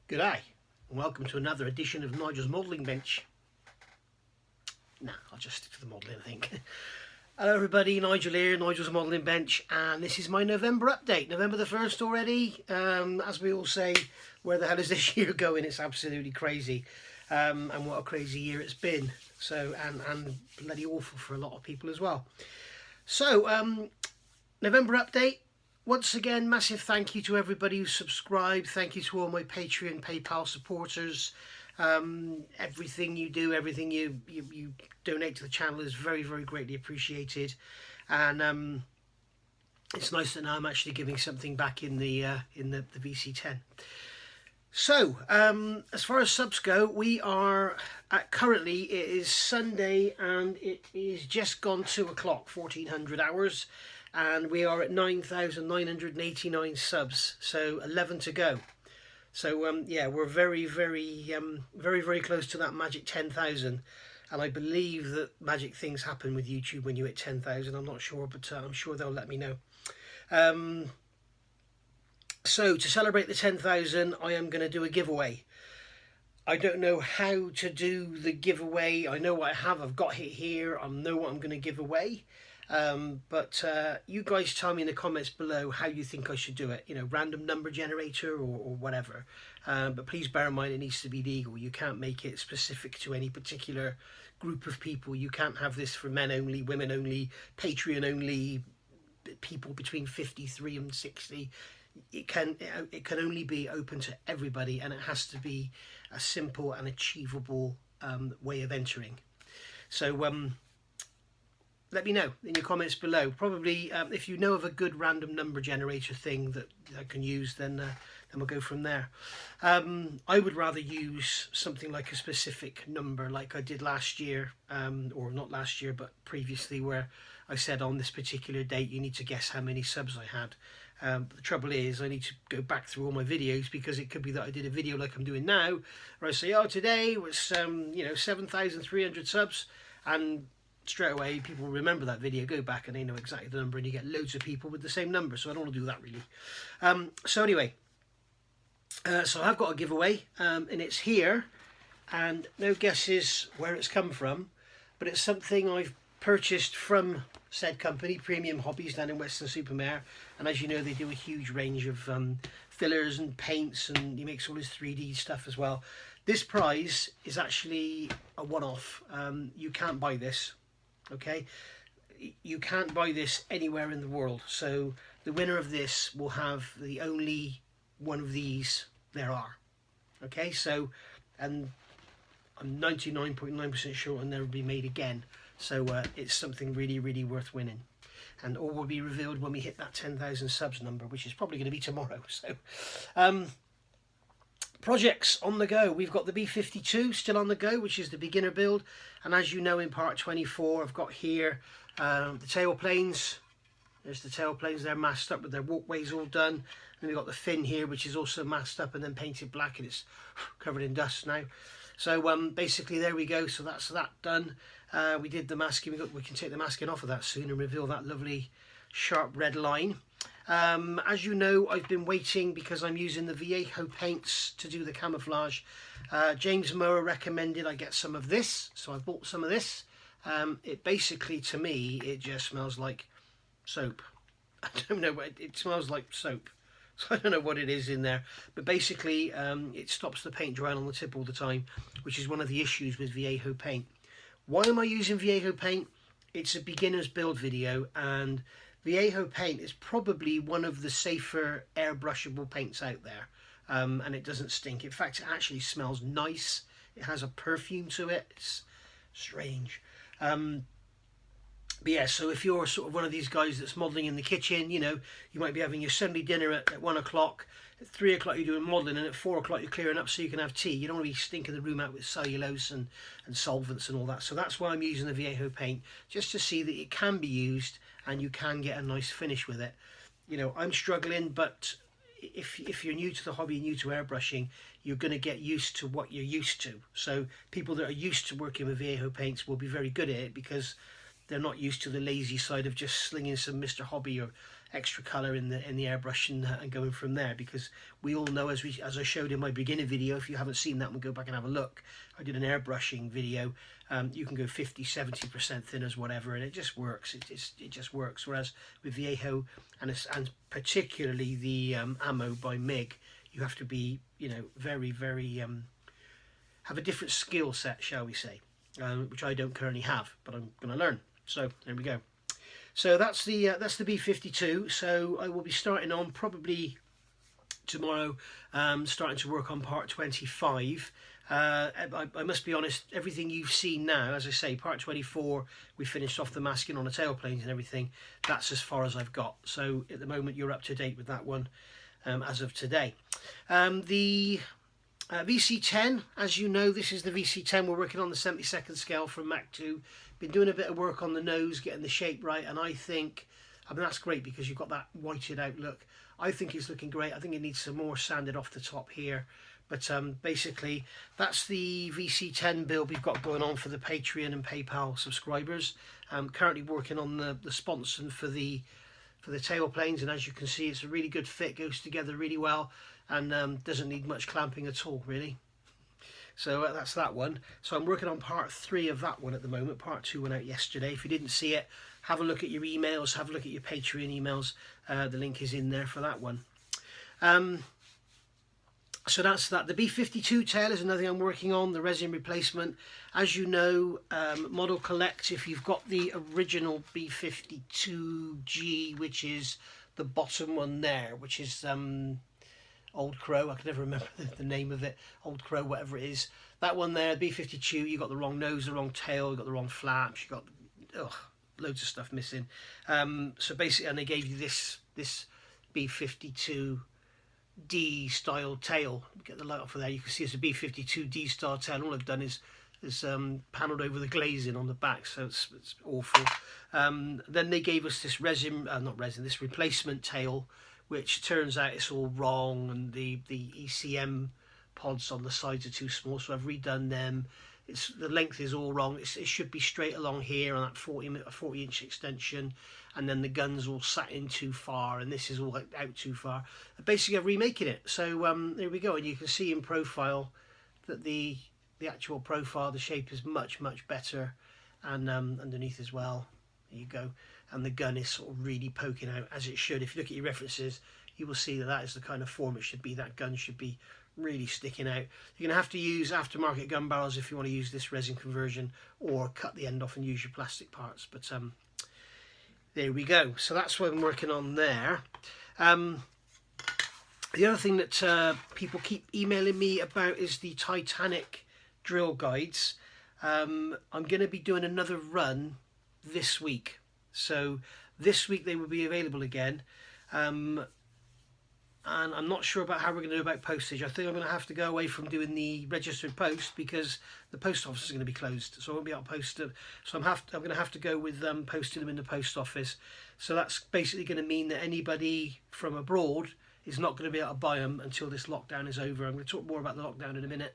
G'day, and welcome to another edition of Nigel's Modelling Bench. Nah, I'll just stick to the modelling, I think. Hello everybody, Nigel here, Nigel's Modelling Bench, and this is my November update. November the 1st already. As we all say, where the hell is this year going? It's absolutely crazy. And what a crazy year it's been. So, and bloody awful for a lot of people as well. So, November update. Once again, massive thank you to everybody who subscribed. Thank you to all my Patreon, PayPal supporters. Everything you do, everything you donate to the channel is very, very greatly appreciated. And it's nice that now I'm actually giving something back in the VC10. So, as far as subs go, we are currently, it is Sunday and it is just gone 2 o'clock, 1400 hours. And we are at 9,989 subs, so 11 to go. So yeah, we're very, very close to that magic 10,000. And I believe that magic things happen with YouTube when you hit 10,000. I'm not sure, but I'm sure they'll let me know. So to celebrate the 10,000, I am going to do a giveaway. I don't know how to do the giveaway. I know what I have. I've got it here. I know what I'm going to give away. But you guys tell me in the comments below how you think I should do it, you know, random number generator or whatever, but please bear in mind it needs to be legal. You can't make it specific to any particular group of people. You can't have this for men only, women only, Patreon only, people between 53 and 60. It can only be open to everybody, and it has to be a simple and achievable way of entering. So let me know in your comments below. Probably if you know of a good random number generator thing that I can use, then we'll go from there. I would rather use something like a specific number like I did last year, or not last year but previously, where I said on this particular date you need to guess how many subs I had. But the trouble is I need to go back through all my videos, because it could be that I did a video like I'm doing now where I say, oh, today was 7,300 subs, and straight away people remember that video, go back and they know exactly the number, and you get loads of people with the same number. So I don't want to do that really. So anyway, so I've got a giveaway, and it's here, and no guesses where it's come from, but it's something I've purchased from said company, Premium Hobbies, down in Weston-super-Mare. And as you know, they do a huge range of fillers and paints, and he makes all his 3D stuff as well. This prize is actually a one-off. You can't buy this. Okay, you can't buy this anywhere in the world. So the winner of this will have the only one of these there are. Okay, so, and I'm 99.9% sure it'll never be made again. So it's something really, really worth winning. And all will be revealed when we hit that 10,000 subs number, which is probably going to be tomorrow. So projects on the go. We've got the B52 still on the go, which is the beginner build. And as you know, in part 24, I've got here the tailplanes. There's the tailplanes. They're masked up with their walkways all done. And we've got the fin here, which is also masked up and then painted black, and it's covered in dust now. So basically there we go. So that's that done. We did the masking. We can take the masking off of that soon and reveal that lovely sharp red line. As you know, I've been waiting because I'm using the Viejo paints to do the camouflage. James Moore recommended I get some of this, so I bought some of this. It basically, to me, it just smells like soap. I don't know, it smells like soap. So I don't know what it is in there, but basically it stops the paint drying on the tip all the time, which is one of the issues with Viejo paint. Why am I using Viejo paint? It's a beginner's build video, and Viejo paint is probably one of the safer airbrushable paints out there, and it doesn't stink. In fact, it actually smells nice. It has a perfume to it. It's strange. But yeah, so if you're sort of one of these guys that's modelling in the kitchen, you know, you might be having your Sunday dinner at 1 o'clock, at 3 o'clock you're doing modelling, and at 4 o'clock you're clearing up so you can have tea. You don't want to be stinking the room out with cellulose and solvents and all that. So that's why I'm using the Viejo paint, just to see that it can be used and you can get a nice finish with it. You know, I'm struggling, but if you're new to the hobby, new to airbrushing, you're going to get used to what you're used to. So people that are used to working with Viejo paints will be very good at it, because they're not used to the lazy side of just slinging some Mr. Hobby or extra colour in the airbrush and going from there, because we all know, as I showed in my beginner video, if you haven't seen that one, go back and have a look. I did an airbrushing video. You can go 50-70% thinners, whatever, and it just works. It just works. Whereas with Viejo and particularly the ammo by MIG, you have to be, you know, very have a different skill set, shall we say, which I don't currently have, but I'm going to learn. So there we go. So that's the B52. So I will be starting on probably tomorrow, starting to work on part 25. I must be honest, everything you've seen now, as I say, part 24, we finished off the masking on the tailplanes and everything. That's as far as I've got. So at the moment, you're up to date with that one as of today. The VC10, as you know, this is the VC10. We're working on the 72nd scale from Mach 2. Been doing a bit of work on the nose, getting the shape right, and I think, I mean, that's great because you've got that whited out look. I think it's looking great. I think it needs some more sanded off the top here. But basically, that's the VC10 build we've got going on for the Patreon and PayPal subscribers. I'm currently working on the sponson for the tailplanes, and as you can see, it's a really good fit, goes together really well, and doesn't need much clamping at all, really. So that's that one. So I'm working on part 3 of that one at the moment. Part 2 went out yesterday. If you didn't see it, have a look at your emails, have a look at your Patreon emails. The link is in there for that one. So that's that. The B52 tail is another thing I'm working on, the resin replacement. As you know, Model Collect, if you've got the original B52G, which is the bottom one there, which is Old Crow, I can never remember the name of it, Old Crow, whatever it is. That one there, B52, you got the wrong nose, the wrong tail, you got the wrong flaps, you got loads of stuff missing. So basically, and they gave you this B52D style tail. Get the light off of there, you can see it's a B52D style tail. All I've done is panelled over the glazing on the back, so it's awful. Then they gave us this this replacement tail, which turns out it's all wrong, and the ECM pods on the sides are too small, so I've redone them. The length is all wrong. It should be straight along here on that 40-inch extension, and then the gun's all sat in too far, and this is all out too far. Basically, I'm remaking it. So there we go, and you can see in profile that the actual profile, the shape is much better, and underneath as well. There you go. And the gun is sort of really poking out, as it should. If you look at your references, you will see that is the kind of form it should be. That gun should be really sticking out. You're going to have to use aftermarket gun barrels if you want to use this resin conversion, or cut the end off and use your plastic parts. But there we go. So that's what I'm working on there. The other thing that people keep emailing me about is the Titanic drill guides. I'm going to be doing another run this week. So this week they will be available again. And I'm not sure about how we're going to do about postage. I think I'm going to have to go away from doing the registered post because the post office is going to be closed, so I won't be able to post it. So I'm going to have to go with posting them in the post office. So that's basically going to mean that anybody from abroad is not going to be able to buy them until this lockdown is over. I'm going to talk more about the lockdown in a minute.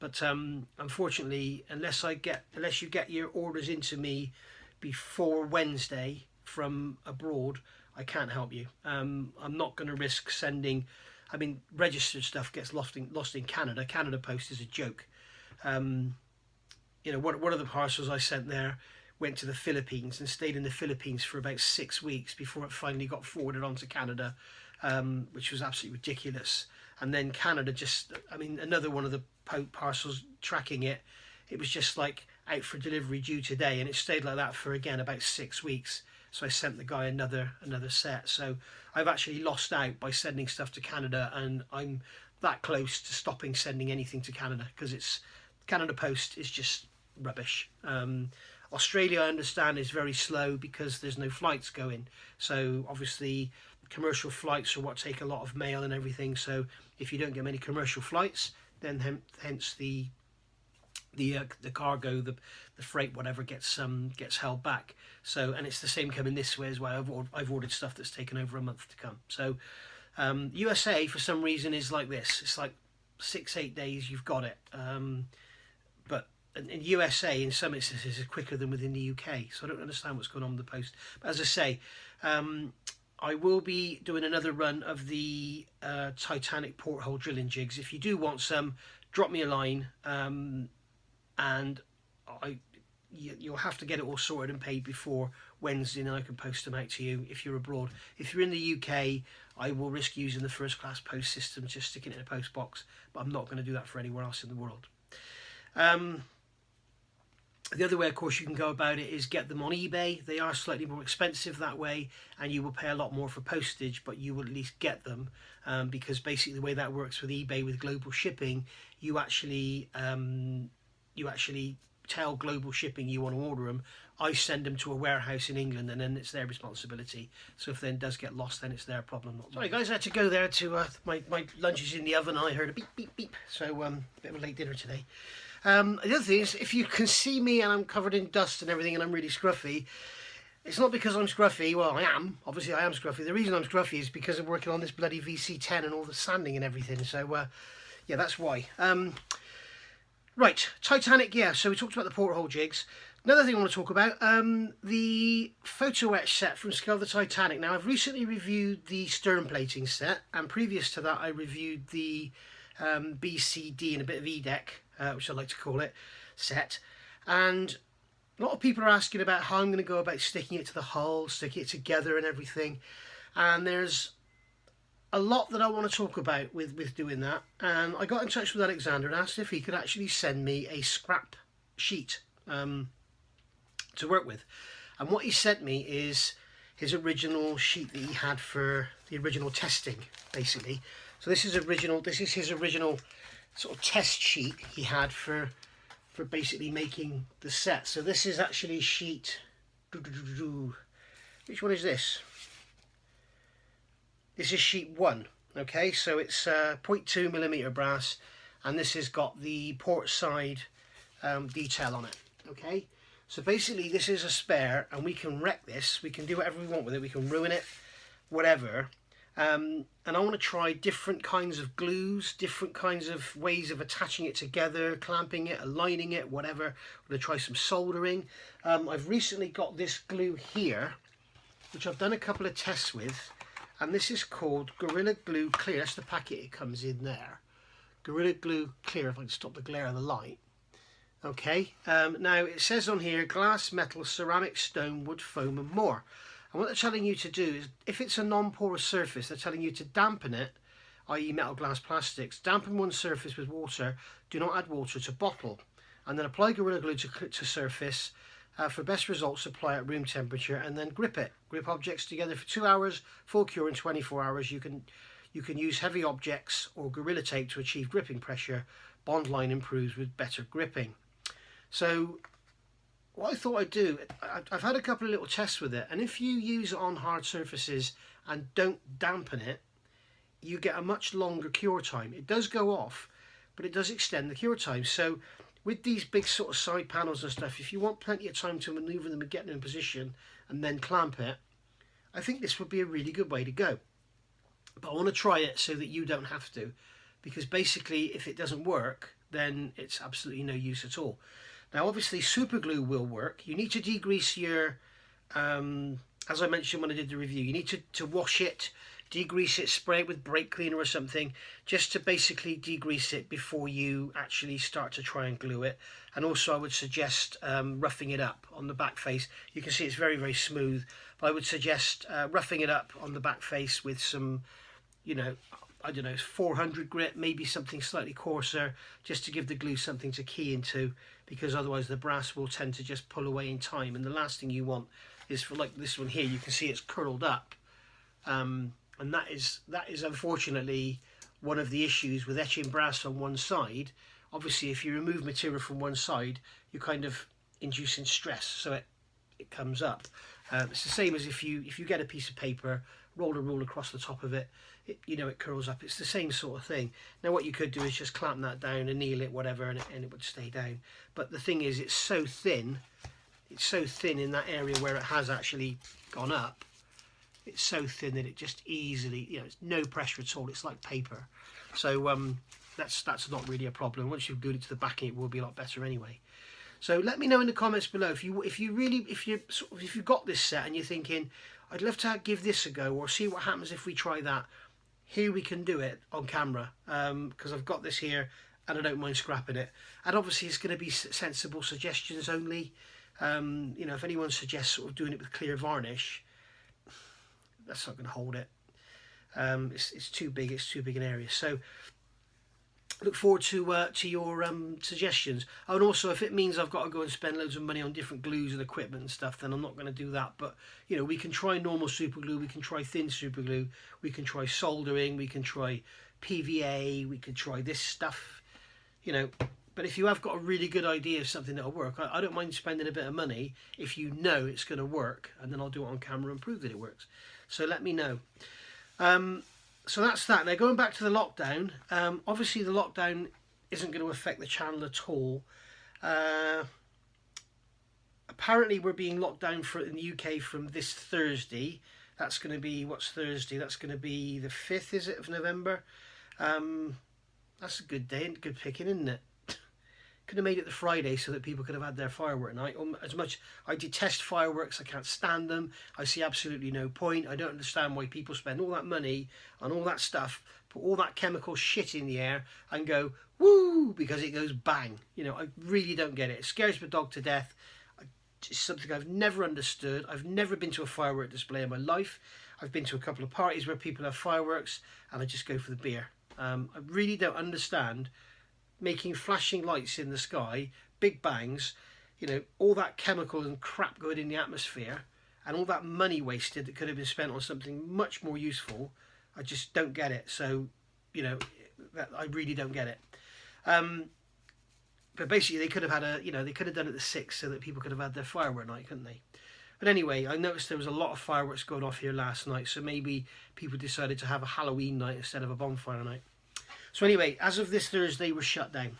But unfortunately, unless you get your orders into me before Wednesday from abroad, I can't help you. I'm not going to risk sending. I mean, registered stuff gets lost in Canada. Canada Post is a joke. You know, one of the parcels I sent there went to the Philippines and stayed in the Philippines for about 6 weeks before it finally got forwarded on to Canada, which was absolutely ridiculous. And then Canada another one of the parcels tracking it, it was just like out for delivery due today, and it stayed like that for again about 6 weeks. So I sent the guy another set. So I've actually lost out by sending stuff to Canada, and I'm that close to stopping sending anything to Canada because it's Canada Post is just rubbish. Australia, I understand, is very slow because there's no flights going. So obviously commercial flights are what take a lot of mail and everything. So if you don't get many commercial flights, then hence the cargo, the freight, whatever, gets held back. So, and it's the same coming this way as well. I've ordered stuff that's taken over a month to come. So USA for some reason is like this. It's like 6-8 days you've got it. But in USA in some instances is quicker than within the UK. So I don't understand what's going on with the post. But as I say, I will be doing another run of the Titanic porthole drilling jigs. If you do want some, drop me a line, and you'll have to get it all sorted and paid before Wednesday, and I can post them out to you if you're abroad. If you're in the UK, I will risk using the first class post system, just sticking it in a post box, but I'm not going to do that for anywhere else in the world. The other way, of course, you can go about it is get them on eBay. They are slightly more expensive that way, and you will pay a lot more for postage, but you will at least get them, because basically the way that works with eBay with global shipping, you actually tell global shipping you want to order them. I send them to a warehouse in England, and then it's their responsibility. So if then does get lost, then it's their problem, not mine. Sorry guys, I had to go there to my lunch is in the oven. I heard a beep beep beep, so bit of a late dinner today. The other thing is, if you can see me and I'm covered in dust and everything and I'm really scruffy, it's not because I'm scruffy. Well, I am. Obviously, I am scruffy. The reason I'm scruffy is because I'm working on this bloody VC10 and all the sanding and everything. So, yeah, that's why. Right, Titanic, yeah. So we talked about the porthole jigs. Another thing I want to talk about, the photo etch set from Scale of the Titanic. Now, I've recently reviewed the stern plating set, and previous to that, I reviewed the BCD and a bit of E-deck, which I like to call it, set. And a lot of people are asking about how I'm going to go about sticking it to the hull, sticking it together and everything. And there's a lot that I want to talk about with doing that. And I got in touch with Alexander and asked if he could actually send me a scrap sheet to work with. And what he sent me is his original sheet that he had for the original testing, basically. So this is his original sort of test sheet he had for basically making the set. So this is actually sheet, which one is this? This is sheet 1, okay, so it's 0.2mm brass, and this has got the port side detail on it, okay. So basically this is a spare, and we can wreck this, we can do whatever we want with it, we can ruin it, whatever. And I want to try different kinds of glues, different kinds of ways of attaching it together, clamping it, aligning it, whatever. I'm going to try some soldering. I've recently got this glue here, which I've done a couple of tests with, and this is called Gorilla Glue Clear. That's the packet it comes in there. Gorilla Glue Clear, if I can stop the glare of the light. Okay, now it says on here, glass, metal, ceramic, stone, wood, foam and more. And what they're telling you to do is, if it's a non-porous surface, they're telling you to dampen it, i.e. metal, glass, plastics. Dampen one surface with water. Do not add water to bottle. And then apply Gorilla Glue to surface. For best results, apply at room temperature and then grip it. Grip objects together for 2 hours. Full cure in 24 hours. You can use heavy objects or Gorilla Tape to achieve gripping pressure. Bond line improves with better gripping. So what I thought I'd do, I've had a couple of little tests with it, and if you use it on hard surfaces and don't dampen it, you get a much longer cure time. It does go off, but it does extend the cure time. So with these big sort of side panels and stuff, if you want plenty of time to maneuver them and get them in position and then clamp it, I think this would be a really good way to go. But I want to try it so that you don't have to, because basically if it doesn't work, then it's absolutely no use at all. Now obviously super glue will work. You need to degrease your, as I mentioned when I did the review, you need to wash it, degrease it, spray it with brake cleaner or something, just to basically degrease it before you actually start to try and glue it. And also I would suggest roughing it up on the back face. You can see it's very, very smooth, but I would suggest roughing it up on the back face with some, you know, I don't know, 400 grit, maybe something slightly coarser, just to give the glue something to key into, because otherwise the brass will tend to just pull away in time. And the last thing you want is for, like this one here, you can see it's curled up, and that is unfortunately one of the issues with etching brass on one side. Obviously if you remove material from one side, you're kind of inducing stress, so it comes up. It's the same as if you get a piece of paper, roll a rule across the top of it, it curls up. It's the same sort of thing. Now what you could do is just clamp that down, anneal it, whatever, and it would stay down. But the thing is, it's so thin in that area where it has actually gone up. It's so thin that it just easily, it's no pressure at all. It's like paper. So that's not really a problem. Once you've glued it to the backing, it will be a lot better anyway. So let me know in the comments below if you've got this set and you're thinking, I'd love to give this a go, or see what happens if we try that. Here we can do it on camera, because I've got this here and I don't mind scrapping it. And obviously it's going to be sensible suggestions only. You know, if anyone suggests sort of doing it with clear varnish, that's not going to hold it. It's too big. It's too big an area. So look forward to your suggestions. Oh, and also, if it means I've got to go and spend loads of money on different glues and equipment and stuff, then I'm not going to do that. But you know, we can try normal super glue, we can try thin super glue, we can try soldering, we can try PVA, we can try this stuff, you know. But if you have got a really good idea of something that'll work, I don't mind spending a bit of money if you know it's going to work, and then I'll do it on camera and prove that it works. So let me know. So that's that. Now, going back to the lockdown, obviously the lockdown isn't going to affect the channel at all. Apparently we're being locked down in the UK from this Thursday. That's going to be, what's Thursday? That's going to be the 5th, is it, of November? That's a good day, good picking, isn't it? Could have made it the Friday so that people could have had their firework night. As much I detest fireworks, I can't stand them. I see absolutely no point. I don't understand why people spend all that money on all that stuff, put all that chemical shit in the air and go woo because it goes bang. You know, I really don't get it. It scares my dog to death. It's something I've never understood. I've never been to a firework display in my life. I've been to a couple of parties where people have fireworks and I just go for the beer. I really don't understand making flashing lights in the sky, big bangs, you know, all that chemical and crap going in the atmosphere and all that money wasted that could have been spent on something much more useful. I just don't get it. So, you know, I really don't get it. But basically they could have had they could have done it the 6th so that people could have had their firework night, couldn't they? But anyway, I noticed there was a lot of fireworks going off here last night, so maybe people decided to have a Halloween night instead of a bonfire night. So anyway, as of this Thursday, we're shut down.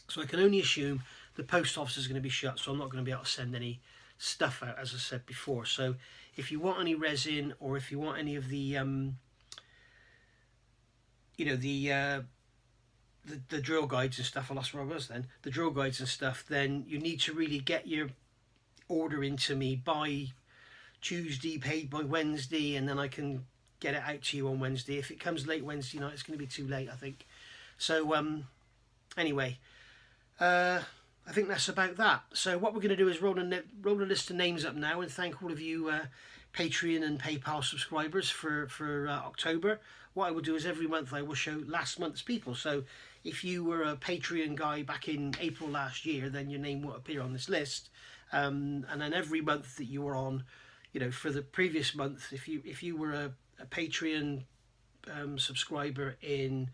So I can only assume the post office is going to be shut, so I'm not going to be able to send any stuff out, as I said before. So if you want any resin, or if you want any of the, the drill guides and stuff, I lost where I was then, the drill guides and stuff, then you need to really get your order into me by Tuesday, paid by Wednesday, and then I can get it out to you on Wednesday. If it comes late Wednesday night, it's going to be too late, I think. So anyway, I think that's about that. So what we're going to do is roll a list of names up now and thank all of you Patreon and PayPal subscribers for October. What I will do is every month I will show last month's people. So if you were a Patreon guy back in April last year, then your name will appear on this list. And then every month that you were on, you know, for the previous month, if you were a Patreon subscriber in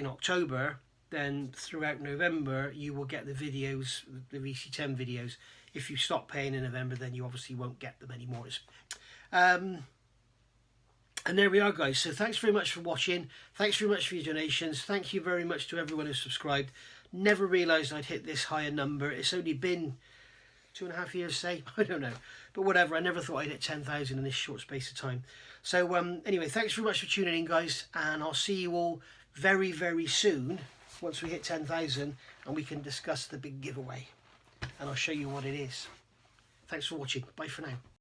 October, then throughout November you will get the videos, the VC10 videos. If you stop paying in November, then you obviously won't get them anymore. And there we are, guys. So thanks very much for watching. Thanks very much for your donations. Thank you very much to everyone who subscribed. Never realised I'd hit this higher number. It's only been 2.5 years, say, I don't know, but whatever. I never thought I'd hit 10,000 in this short space of time. So anyway, thanks very much for tuning in, guys, and I'll see you all very, very soon once we hit 10,000 and we can discuss the big giveaway, and I'll show you what it is. Thanks for watching. Bye for now.